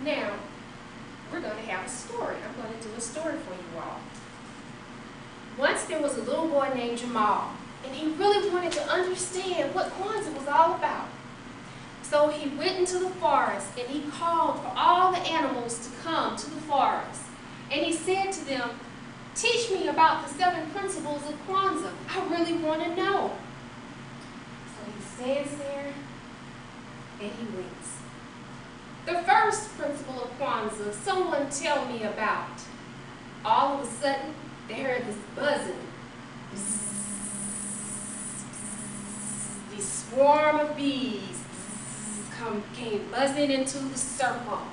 Now, we're going to have a story. I'm going to do a story for you all. Once there was a little boy named Jamaal, and he really wanted to understand what Kwanzaa was all about. So he went into the forest and he called for all the animals to come to the forest. And he said to them, "Teach me about the 7 principles of Kwanzaa. I really want to know." So he stands there and he waits. The first principle of Kwanzaa, someone tell me about. All of a sudden, they heard this buzzing. This swarm of bees came buzzing into the circle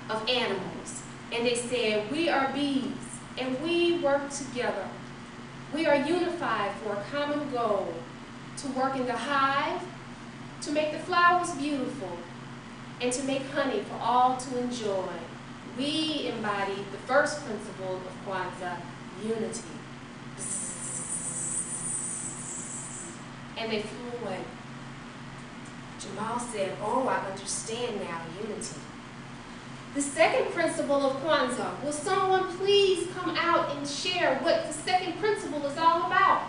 of animals. And they said, "We are bees, and we work together. We are unified for a common goal, to work in the hive, to make the flowers beautiful, and to make honey for all to enjoy. We embody the first principle of Kwanzaa, unity." And they flew away. Jamaal said, "Oh, I understand now, unity." The second principle of Kwanzaa, will someone please come out and share what the second principle is all about?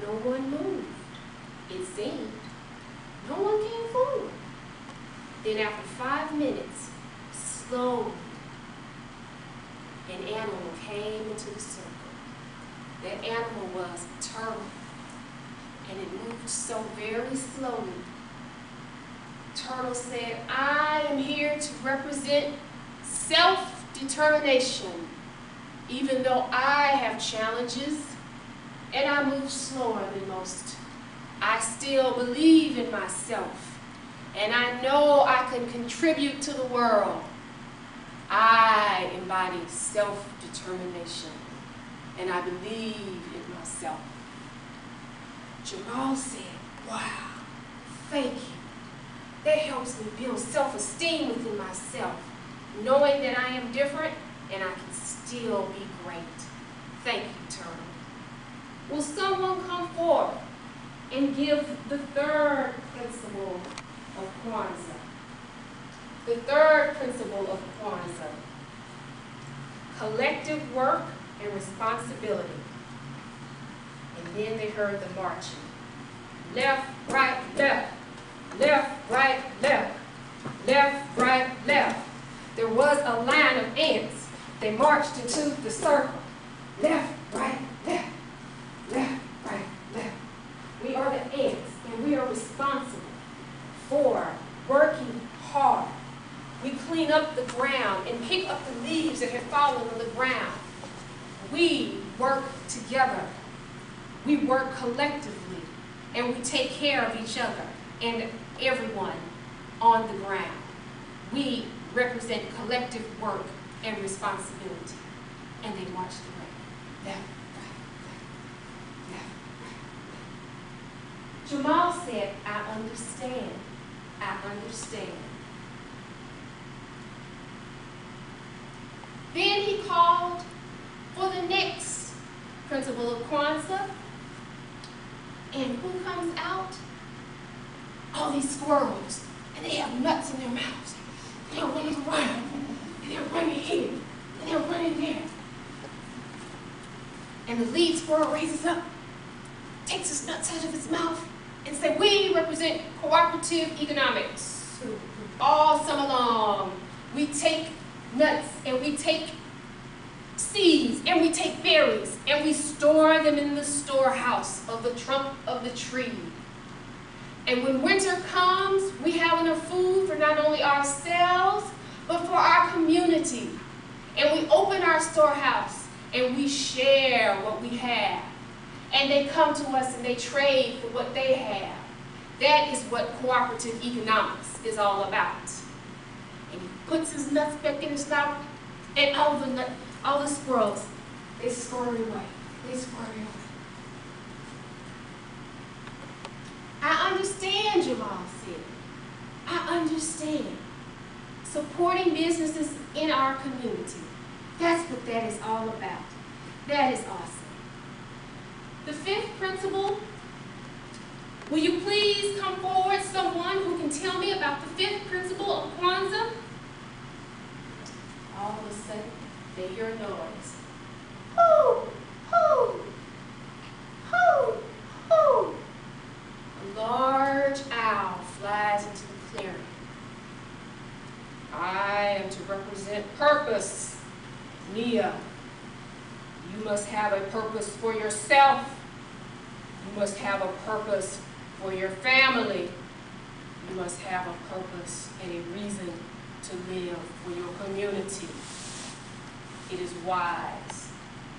No one moved, it seemed. No one came forward. Then after 5 minutes, slowly, an animal came into the circle. That animal was a turtle, and it moved so very slowly. Turtle said, "I am here to represent self-determination. Even though I have challenges and I move slower than most, I still believe in myself, and I know I can contribute to the world. I embody self-determination, and I believe in myself." Jamaal said, "Wow, thank you. That helps me build self-esteem within myself, knowing that I am different and I can still be great. Thank you, Turtle. Will someone come forward and give the third principle of Kwanzaa?" The third principle of Kwanzaa, collective work and responsibility. And then they heard the marching. Left, right, left. Left, right, left. Left, right, left. There was a line of ants. They marched into the circle. Left, right, left. Left, right, left. We are the ants, and we are responsible for working hard. We clean up the ground and pick up the leaves that have fallen on the ground. We work together. We work collectively, and we take care of each other and everyone on the ground. We represent collective work and responsibility. And they marched away. Left, right, left. Left, right, left. Jamaal said, "I understand. I understand." Then he called for the next principle of Kwanzaa. And who comes out? All these squirrels, and they have nuts in their mouths. And they're running around, and they're running here, and they're running there. And the lead squirrel raises up, takes his nuts out of his mouth, and says, "We represent cooperative economics. All summer long, we take nuts, and we take seeds, and we take berries, and we store them in the storehouse of the trunk of the tree. And when winter comes, we have enough food for not only ourselves, but for our community. And we open our storehouse, and we share what we have. And they come to us, and they trade for what they have. That is what cooperative economics is all about." And he puts his nuts back in his mouth, and all the squirrels, they scurry away. They scurry away. "I understand," Jamaal said. "I understand. Supporting businesses in our community. That's what that is all about. That is awesome." The fifth principle, will you please come forward, someone who can tell me about the fifth principle of Kwanzaa? all of a sudden, they hear a noise. Hoo! Hoo! Hoo! Hoo! A large owl flies into the clearing. I am to represent purpose. Nia, you must have a purpose for yourself. You must have a purpose for your family. You must have a purpose and a reason to live for your community. It is wise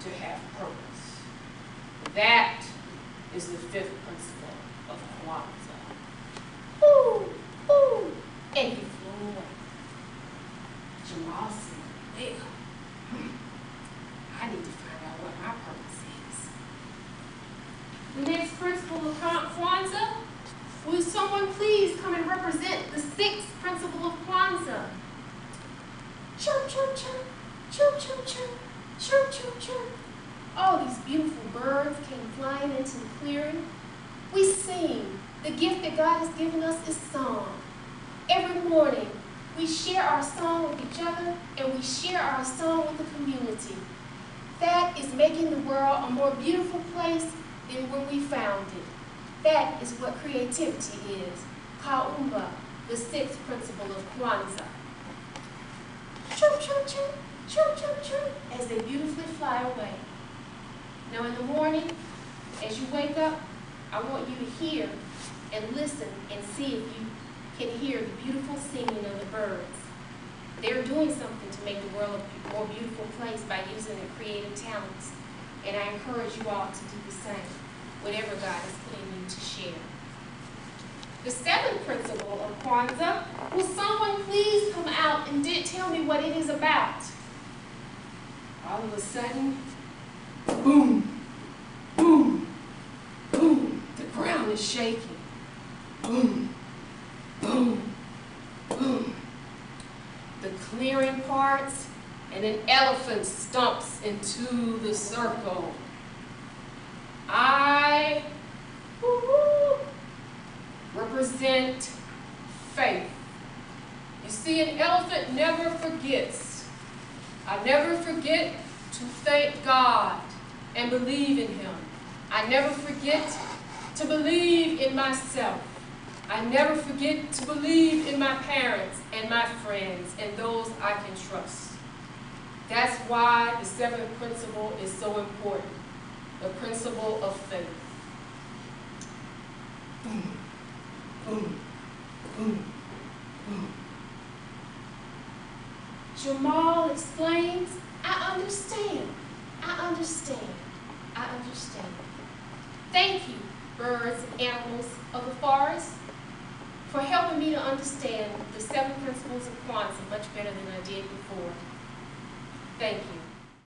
to have purpose. That is the fifth principle of Kwanzaa. Ooh, ooh, and he flew away. Jamaal said, well, I need to find out what my purpose is. The next principle of Kwanzaa, will someone please come and represent the sixth principle of Kwanzaa? Chirp, chirp, chirp, chirp, chirp, chirp, chirp, chirp, chirp. All these beautiful birds came flying into the clearing. We sing. The gift that God has given us is song. Every morning, we share our song with each other, and we share our song with the community. That is making the world a more beautiful place than when we found it. That is what creativity is. Kaumba, the sixth principle of Kwanzaa. Chirp, chirp, chirp, chirp, chirp, chirp, as they beautifully fly away. Now in the morning, as you wake up, I want you to hear and listen and see if you can hear the beautiful singing of the birds. They're doing something to make the world a more beautiful place by using their creative talents. And I encourage you all to do the same, whatever God is putting you to share. The seventh principle of Kwanzaa, will someone please come out and tell me what it is about? All of a sudden, boom, boom, boom, the ground is shaking. Boom, boom, boom. The clearing parts, and an elephant stomps into the circle. I represent faith. You see, an elephant never forgets. I never forget to thank God and believe in Him. I never forget to believe in myself. I never forget to believe in my parents and my friends and those I can trust. That's why the seventh principle is so important, the principle of faith. Boom, boom, boom, boom. Jamaal explains, I understand, I understand, I understand. Thank you, birds and animals of the forest, for helping me to understand the seven principles of Kwanzaa much better than I did before. Thank you.